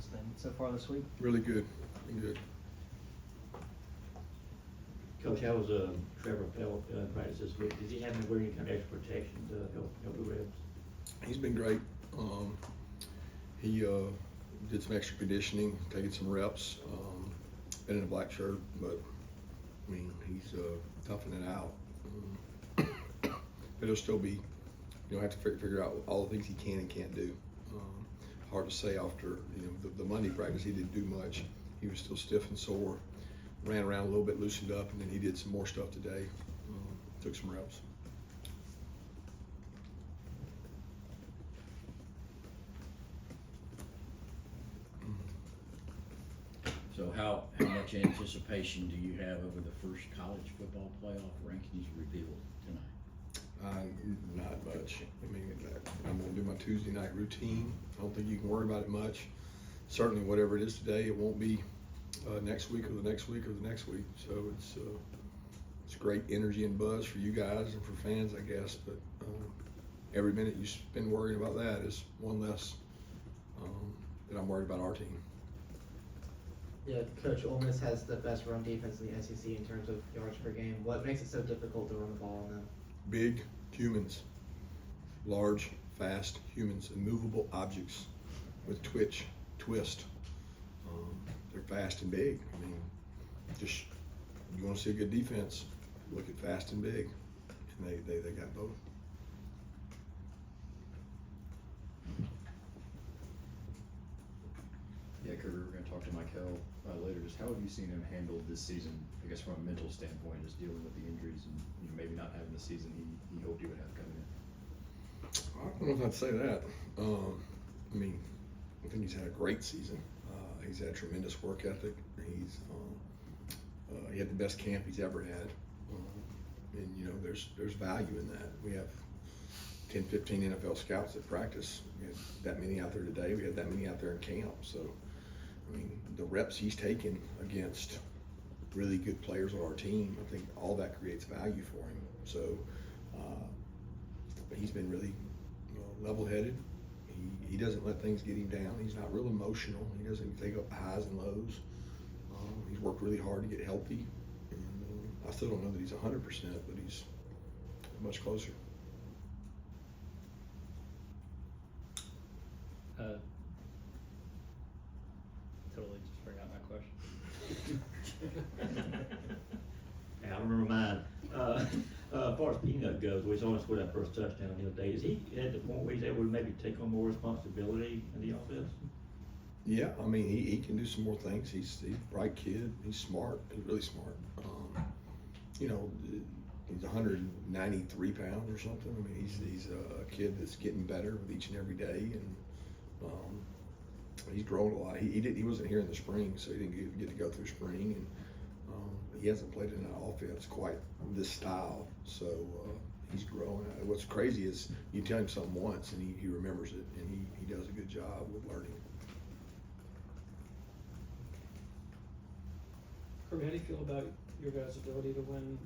has been so far this week? Really good. Good. Coach, how was Trevor practice this week? Does he have any kind of extra protection to help the Rebs? He's been great. He did some extra conditioning, taking some reps. Been in a black shirt, but I mean he's toughing it out. But he'll still be, have to figure out all the things he can and can't do. Hard to say after the Monday practice. He didn't do much. He was still stiff and sore. Ran around a little bit, loosened up, and then he did some more stuff today. Took some reps. So how much anticipation do you have over the first college football playoff rankings revealed tonight? Not much. I mean, I'm going to do my Tuesday night routine. I don't think you can worry about it much. Certainly, whatever it is today, it won't be next week or the next week or the next week. So it's great energy and buzz for you guys and for fans, I guess. But every minute you spend worrying about that is one less that I'm worried about our team. Yeah, Coach, Ole Miss has the best run defense in the SEC in terms of yards per game. What makes it so difficult to run the ball on them? Big humans, large, fast humans, immovable objects with twist. They're fast and big. I mean, just you want to see a good defense, look at fast and big, and they got both. Yeah, Kirby, we're going to talk to Michael later. Just how have you seen him handle this season, I guess from a mental standpoint, just dealing with the injuries and maybe not having the season he hoped he would have coming in? I don't know if I'd say that. I mean, I think he's had a great season. He's had tremendous work ethic. He had the best camp he's ever had. And there's value in that. We have 10, 15 NFL scouts at practice. We had that many out there today. We had that many out there in camp. So, I mean, the reps he's taken against really good players on our team, I think all that creates value for him. So, but he's been really level-headed. He doesn't let things get him down. He's not real emotional. He doesn't take up highs and lows. He's worked really hard to get healthy. And, I still don't know that he's 100%, but he's much closer. Totally just forgot my question. Hey, I remember mine. As far as Peanut goes, we saw him score that first touchdown the other day. Is he at the point where he's able to maybe take on more responsibility in the offense? Yeah, I mean, he can do some more things. He's a bright kid. He's smart. He's really smart. He's 193 pounds or something. I mean, he's a kid that's getting better with each and every day, and he's grown a lot. He wasn't here in the spring, so he didn't get to go through spring, and he hasn't played in an offense quite this style. So he's growing. What's crazy is you tell him something once, and he remembers it, and he does a good job with learning. Kirby, how do you feel about your guys' ability to win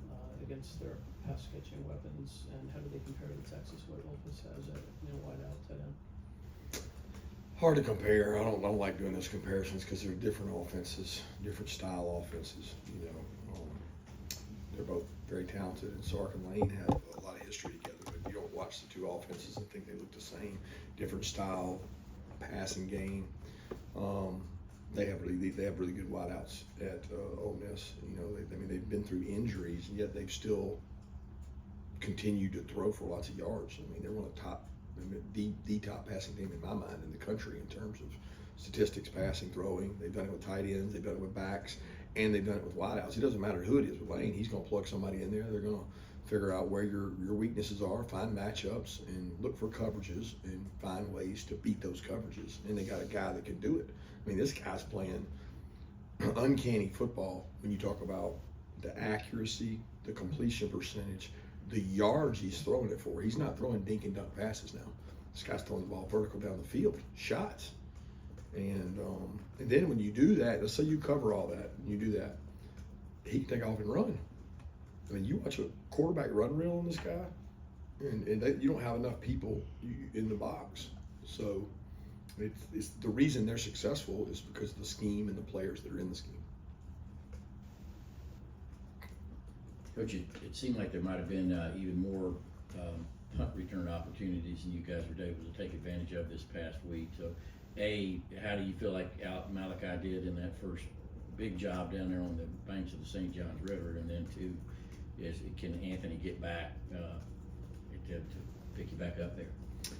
against their pass catching weapons, and how do they compare to Texas? What Ole Miss has at wide out tight end? Hard to compare. I don't like doing those comparisons because they're different offenses, different style offenses. They're both very talented, and Sark and Lane have a lot of history together. But you don't watch the two offenses and think they look the same. Different style, passing game. They have really good wideouts at Ole Miss. They've been through injuries, and yet they've still continued to throw for lots of yards. I mean, they're one of the top, the top passing team in my mind in the country in terms of statistics, passing, throwing. They've done it with tight ends, they've done it with backs, and they've done it with wideouts. It doesn't matter who it is with Lane. He's going to plug somebody in there. They're going to figure out where your weaknesses are, find matchups, and look for coverages and find ways to beat those coverages. And they got a guy that can do it. I mean, this guy's playing uncanny football when you talk about the accuracy, the completion percentage, the yards he's throwing it for. He's not throwing dink and dunk passes now. This guy's throwing the ball vertical down the field, shots. And then when you do that, let's say you cover all that, and you do that, he can take off and run. I mean, you watch a quarterback run reel on this guy, and you don't have enough people in the box. So It's the reason they're successful is because of the scheme and the players that are in the scheme. Coach, it seemed like there might have been even more punt return opportunities than you guys were able to take advantage of this past week. So, A, how do you feel like Malachi did in that first big job down there on the banks of the St. Johns River? And then two, can Anthony get back to pick you back up there?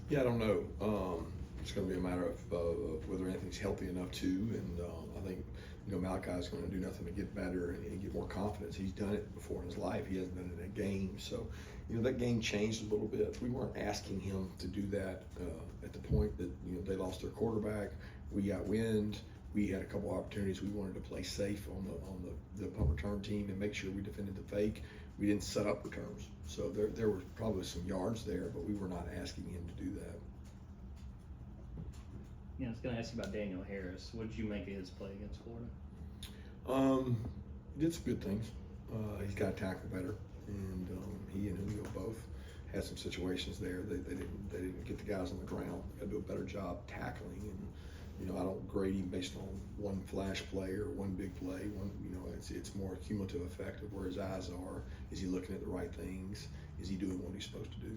Yeah, I don't know. It's going to be a matter of whether Anthony's healthy enough to, and I think Malachi's going to do nothing to get better and get more confidence. He's done it before in his life. He hasn't done it in a game, so that game changed a little bit. We weren't asking him to do that at the point that they lost their quarterback. We got wind. We had a couple opportunities. We wanted to play safe on the punt return team and make sure we defended the fake. We didn't set up returns, so there were probably some yards there, but we were not asking him to do that. Yeah, I was going to ask you about Daniel Harris. What did you make of his play against Florida? He did some good things. He's got to tackle better, and he and Julio both had some situations there. They didn't get the guys on the ground. Got to do a better job tackling, and I don't grade him based on one flash play or one big play. It's more a cumulative effect of where his eyes are. Is he looking at the right things? Is he doing what he's supposed to do?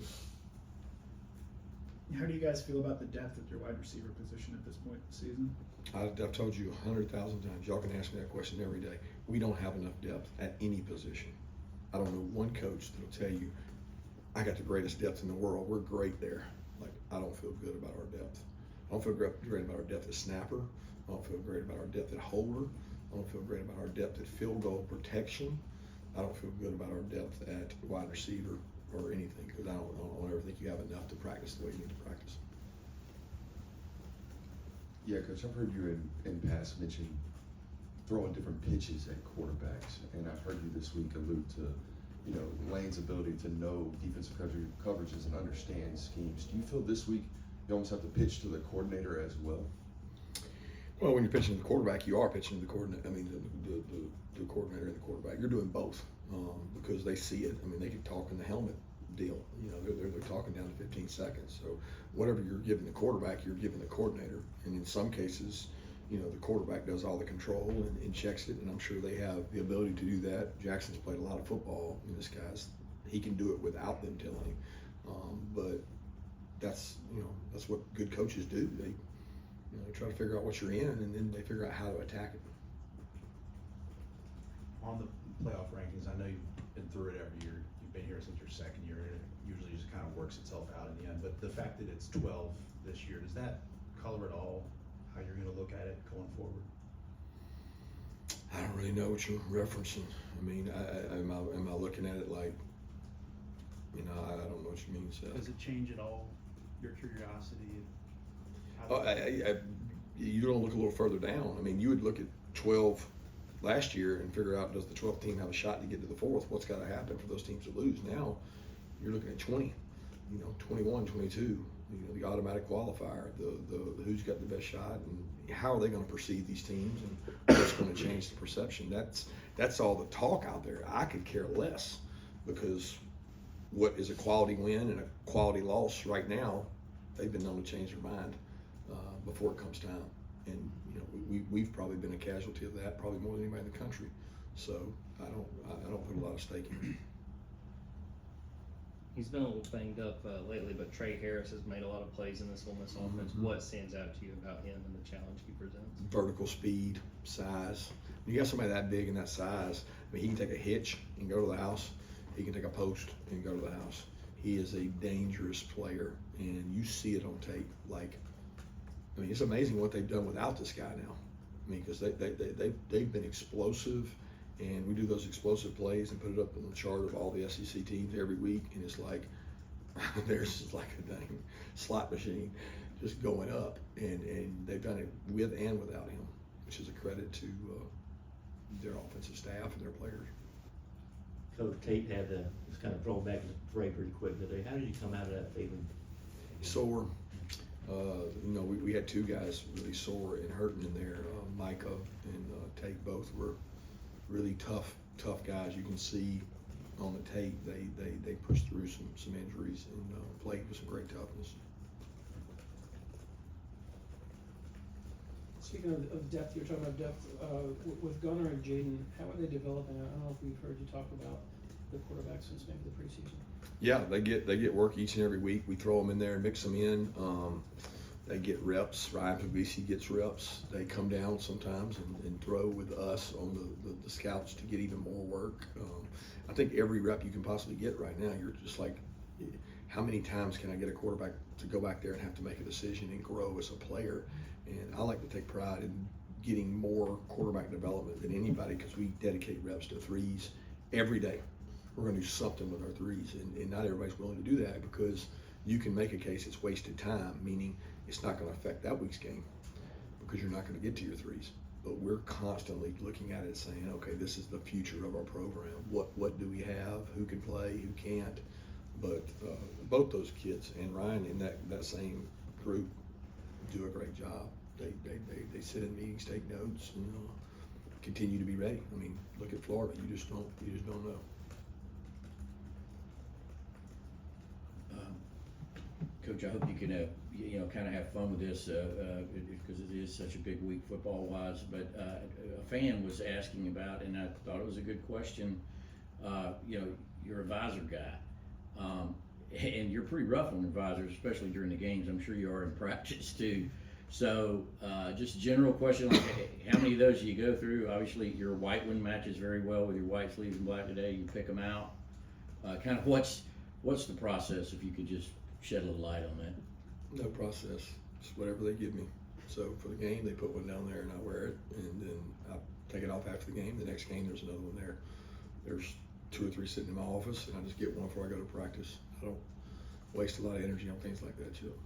How do you guys feel about the depth at your wide receiver position at this point in the season? I've told you 100,000 times. Y'all can ask me that question every day. We don't have enough depth at any position. I don't know one coach that'll tell you, I got the greatest depth in the world. We're great there. I don't feel good about our depth. I don't feel great about our depth at snapper. I don't feel great about our depth at holder. I don't feel great about our depth at field goal protection. I don't feel good about our depth at wide receiver or anything, because I don't ever think you have enough to practice the way you need to practice. Yeah, Coach, I've heard you in past mention throwing different pitches at quarterbacks, and I've heard you this week allude to, Lane's ability to know defensive coverages and understand schemes. Do you feel this week you almost have to pitch to the coordinator as well? Well, when you're pitching to the quarterback, you are pitching to the coordinator. The coordinator and the quarterback. You're doing both because they see it. They can talk in the helmet deal. They're talking down to 15 seconds. So whatever you're giving the quarterback, you're giving the coordinator. And in some cases, the quarterback does all the control and checks it. And I'm sure they have the ability to do that. Jackson's played a lot of football. This guy's, he can do it without them telling him. But that's what good coaches do. They try to figure out what you're in, and then they figure out how to attack it. On the playoff rankings, I know you've been through it every year. You've been here since your second year, and it usually just kind of works itself out in the end. But the fact that it's 12 this year, does that color at all how you're going to look at it going forward? I don't really know what you're referencing. Am I looking at it like, I don't know what you mean, Seth. Does it change at all your curiosity? You don't look a little further down. You would look at 12 last year and figure out, does the 12th team have a shot to get to the fourth? What's got to happen for those teams to lose? Now you're looking at 20, 21, 22, the automatic qualifier, the who's got the best shot, and how are they going to perceive these teams, and what's going to change the perception. That's all the talk out there. I could care less, because what is a quality win and a quality loss right now, they've been known to change their mind before it comes time. And we've probably been a casualty of that, probably more than anybody in the country. So I don't put a lot of stake in it. He's been a little banged up lately, but Trey Harris has made a lot of plays in this Ole Miss offense. Mm-hmm. What stands out to you about him and the challenge he presents? Vertical speed, size. When you got somebody that big and that size, he can take a hitch and go to the house. He can take a post and go to the house. He is a dangerous player, and you see it on tape. It's amazing what they've done without this guy now. Because they've been explosive, and we do those explosive plays and put it up on the chart of all the SEC teams every week, and it's like there's just like a dang slot machine just going up, and they've done it with and without him, which is a credit to their offensive staff and their players. Coach Tate was kind of thrown back in the fray pretty quick today. How did you come out of that feeling? Sore. We had two guys really sore and hurting in there. Micah and Tate both were really tough guys. You can see on the tape they pushed through some injuries and played with some great toughness. speaking of depth, you're talking about depth, with Gunnar and Jaden, how are they developing? I don't know if we've heard you talk about the quarterbacks since maybe the preseason. Yeah, they get work each and every week. We throw them in there and mix them in. They get reps. Ryan Pavisi gets reps. They come down sometimes and throw with us on the scouts to get even more work. I think every rep you can possibly get right now, you're just like, how many times can I get a quarterback to go back there and have to make a decision and grow as a player? And I like to take pride in getting more quarterback development than anybody because we dedicate reps to threes every day. We're going to do something with our threes, and not everybody's willing to do that because you can make a case it's wasted time, meaning it's not going to affect that week's game because you're not going to get to your threes. But we're constantly looking at it saying, okay, this is the future of our program. What do we have? Who can play? Who can't? But both those kids and Ryan in that same group do a great job. They sit in meetings, take notes, and continue to be ready. I mean, look at Florida. You just don't know. Coach, I hope you can, kind of have fun with this, because it is such a big week football-wise. But a fan was asking about, and I thought it was a good question. You're a visor guy, and you're pretty rough on advisors, especially during the games. I'm sure you are in practice too. So, just a general question, like how many of those do you go through? Obviously, your white one matches very well with your white sleeves and black today. You pick them out. Kind of what's the process, if you could just shed a little light on that? No process. It's whatever they give me. So for the game, they put one down there and I wear it, and then I take it off after the game. The next game, there's another one there. There's 2 or 3 sitting in my office, and I just get one before I go to practice. I don't waste a lot of energy on things like that, Chip.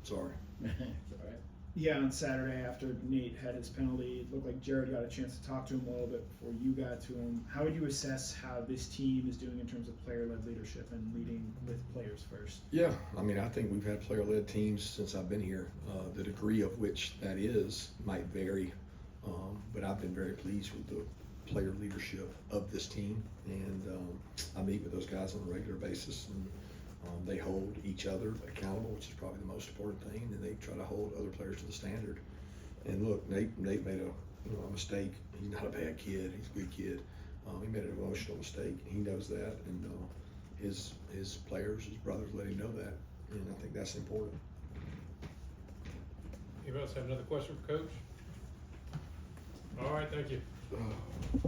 Sorry. It's all right. Yeah, on Saturday after Nate had his penalty, it looked like Jared got a chance to talk to him a little bit before you got to him. How would you assess how this team is doing in terms of player-led leadership and leading with players first? Yeah, I mean, I think we've had player-led teams since I've been here. The degree of which that is might vary, but I've been very pleased with the player leadership of this team, and I meet with those guys on a regular basis, and they hold each other accountable, which is probably the most important thing, and they try to hold other players to the standard. And look, Nate made a mistake. He's not a bad kid. He's a good kid. He made an emotional mistake. He knows that, and his players, his brothers, let him know that, and I think that's important. Anybody else have another question for Coach? All right, thank you.